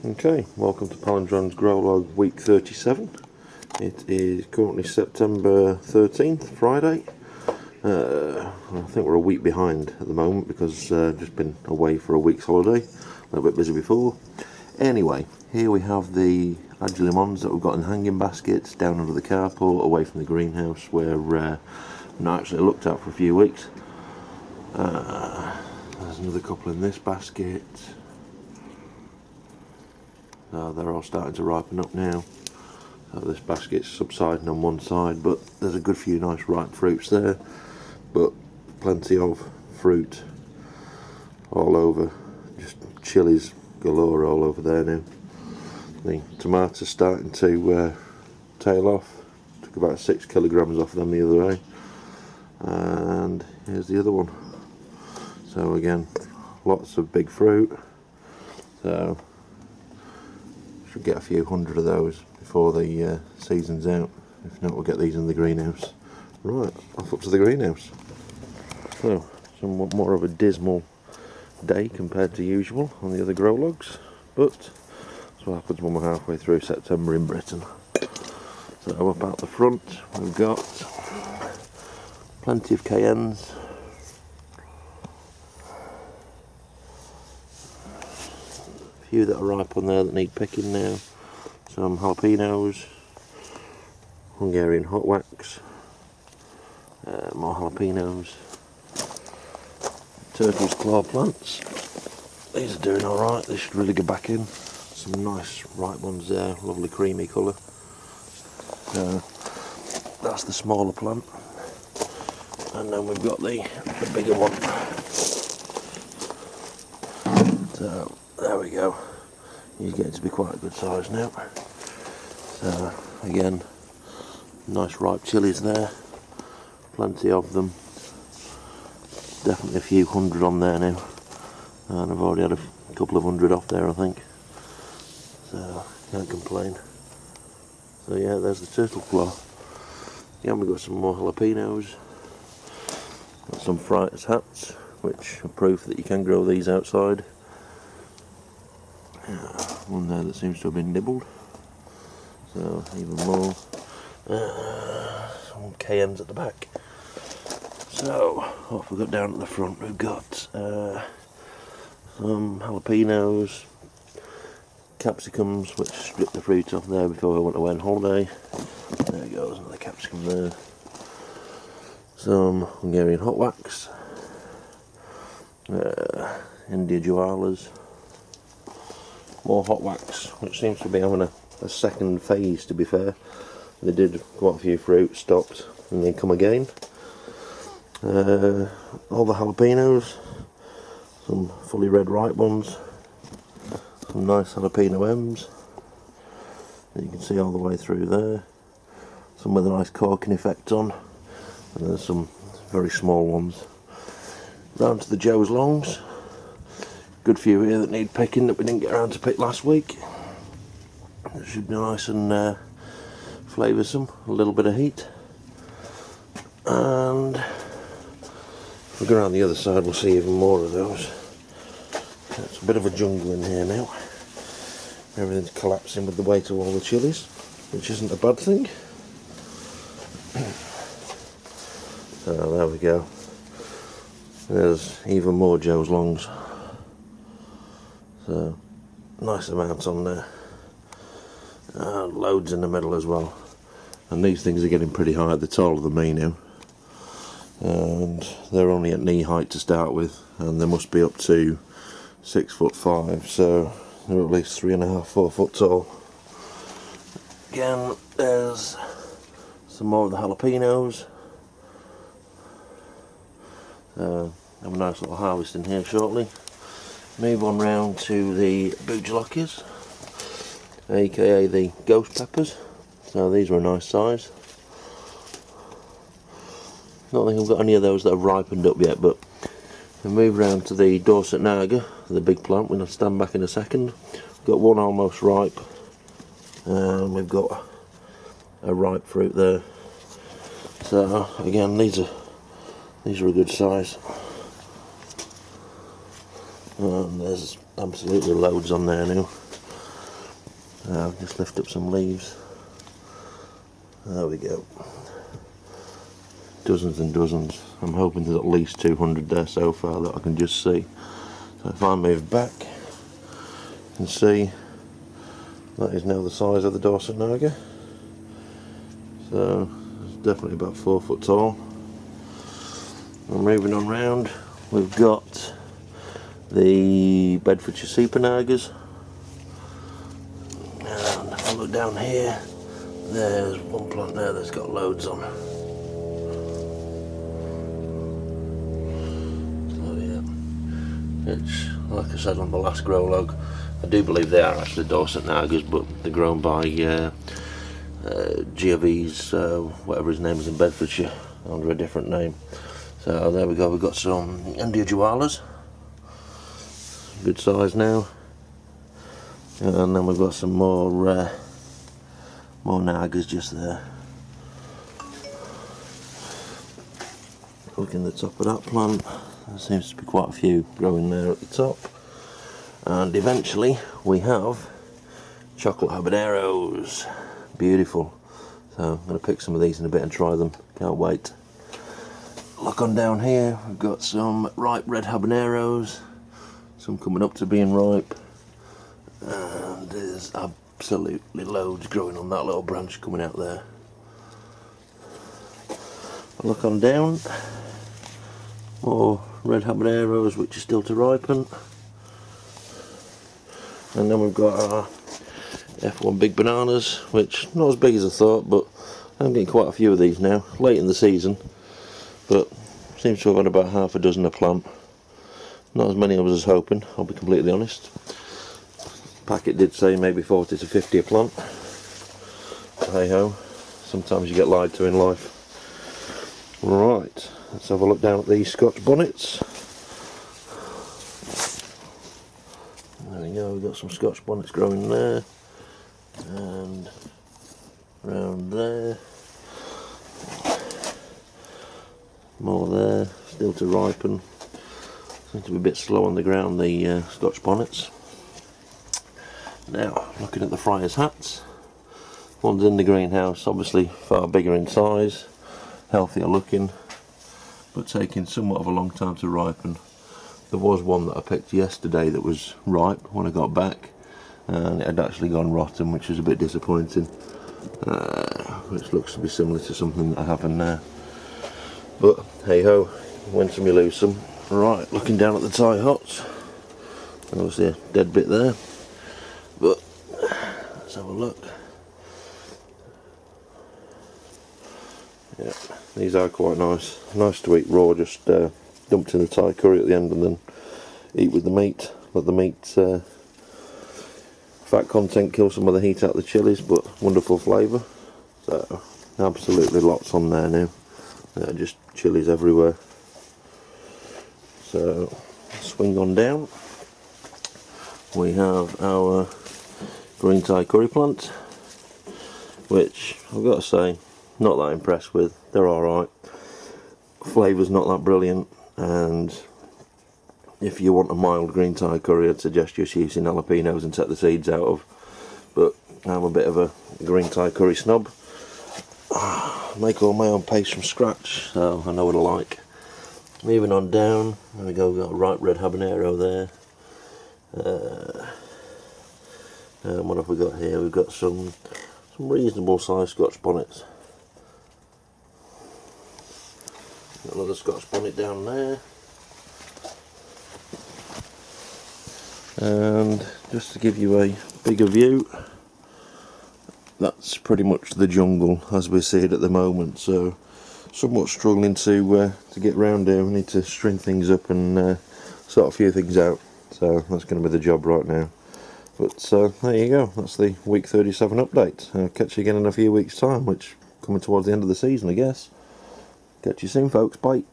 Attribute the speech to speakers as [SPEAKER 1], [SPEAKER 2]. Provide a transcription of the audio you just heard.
[SPEAKER 1] Okay, welcome to Palindrome's Grow Log week 37. It is currently September 13th, Friday. I think we're a week behind at the moment because I've just been away for a week's holiday. A little bit busy before. Anyway, here we have the agelimons that we've got in hanging baskets down under the carport, away from the greenhouse where I've not actually looked at for a few weeks. There's another couple in this basket. They're all starting to ripen up now. This basket's subsiding on one side, but there's a good few nice ripe fruits there, but plenty of fruit all over, just chilies galore all over there now. The tomatoes starting to tail off. Took about 6 kilograms off them the other day, and here's the other one. So again, lots of big fruit. So should get a few hundred of those before the season's out. If not, we'll get these in the greenhouse. Right, off up to the greenhouse. So, somewhat more of a dismal day compared to usual on the other grow logs, but that's what happens when we're halfway through September in Britain. So up out the front we've got plenty of cayennes. A few that are ripe on there that need picking now. Some jalapenos, Hungarian hot wax, more jalapenos, turtle's claw plants. These are doing alright, they should really go back in. Some nice ripe ones there, lovely creamy colour. That's the smaller plant. And then we've got the bigger one. So there we go. He's getting to be quite a good size now. So again, nice ripe chilies there. Plenty of them. Definitely a few hundred on there now. And I've already had a couple of hundred off there, I think. So can't complain. So yeah, there's the turtle claw. Again, we've got some more jalapenos. Got some friars hats, which are proof that you can grow these outside. One there that seems to have been nibbled, so even more. Some cayennes at the back. So off we got down at the front, we've got some jalapenos, capsicums which stripped the fruit off there before I went away on holiday. There goes another capsicum there. Some Hungarian hot wax, India Jualas. More hot wax, which seems to be having a second phase, to be fair. They did quite a few fruit, stopped, and then come again. All the jalapenos, some fully red ripe ones, some nice jalapeno M's that you can see all the way through there. Some with a nice corking effect on, and there's some very small ones. Round to the Joe's Longs. Good few here that need picking that we didn't get around to pick last week. It should be nice and flavoursome, a little bit of heat. And if we go around the other side, we'll see even more of those. It's a bit of a jungle in here now. Everything's collapsing with the weight of all the chilies, which isn't a bad thing. So there we go. There's even more Joe's Longs. So, nice amount on there. Loads in the middle as well. And these things are getting pretty high, they're taller than me now. And they're only at knee height to start with, and they must be up to 6'5", so they're at least 3.5, 4 foot tall. Again, there's some more of the jalapenos. Have a nice little harvest in here shortly. Move on round to the boojalockies, aka the ghost peppers. So these are a nice size. Not think I've got any of those that have ripened up yet, but we move round to the Dorset Naga, the big plant. We'll stand back in a second. We've got one almost ripe, and we've got a ripe fruit there. So again, these are a good size. And there's absolutely loads on there now. Now just lift up some leaves. There we go. Dozens and dozens. I'm hoping there's at least 200 there so far that I can just see. So if I move back, you can see that is now the size of the Dorset Naga. So it's definitely about 4 foot tall. And moving on round, we've got the Bedfordshire Super Nagas. And if I look down here, there's one plant there that's got loads on. So yeah, it's like I said on the last grow log, I do believe they are actually Dorset Nagas, but they're grown by Giavi's, whatever his name is in Bedfordshire, under a different name. So there we go, we've got some India Jualas, good size now, and then we've got some more Nagas just there. Looking at the top of that plant, there seems to be quite a few growing there at the top. And eventually we have chocolate habaneros. Beautiful. So I'm going to pick some of these in a bit and try them. Can't wait. Look on down here, we've got some ripe red habaneros. Some coming up to being ripe. And there's absolutely loads growing on that little branch coming out there. Look on down. More red habaneros which are still to ripen. And then we've got our F1 big bananas, which not as big as I thought, but I'm getting quite a few of these now, late in the season, but seems to have had about half a dozen a plant. Not as many as I was hoping, I'll be completely honest. Packet did say maybe 40 to 50 a plant. But hey ho, sometimes you get lied to in life. Right, let's have a look down at these Scotch bonnets. There we go, we've got some Scotch bonnets growing there, and round there, more there, still to ripen. Seem to be a bit slow on the ground, the Scotch bonnets. Now, looking at the friar's hats, one's in the greenhouse, obviously far bigger in size, healthier looking, but taking somewhat of a long time to ripen. There was one that I picked yesterday that was ripe when I got back, and it had actually gone rotten, which was a bit disappointing. Which looks to be similar to something that I have in there. But hey ho, win some you lose some. Right, looking down at the tie hots, obviously a dead bit there, but let's have a look. Yeah, these are quite nice. Nice to eat raw, just dumped in the Thai curry at the end and then eat with the meat. Let the meat fat content kill some of the heat out of the chilies, but wonderful flavour. So absolutely lots on there now. Just chilies everywhere. So swing on down. We have our green Thai curry plant, which I've got to say, not that impressed with. They're alright. Flavour's not that brilliant, and if you want a mild green Thai curry, I'd suggest just using jalapenos and take the seeds out of. But I'm a bit of a green Thai curry snob. Make all my own paste from scratch, so I know what I like. Moving on down, there we go, we've got a ripe red habanero there. And what have we got here? We've got some reasonable sized Scotch bonnets. Got another Scotch bonnet down there. And just to give you a bigger view, that's pretty much the jungle as we see it at the moment. So somewhat struggling to get round here. We need to string things up and sort a few things out. So that's going to be the job right now. But there you go, that's the week 37 update. I'll catch you again in a few weeks time, which coming towards the end of the season I guess. Catch you soon folks, bye.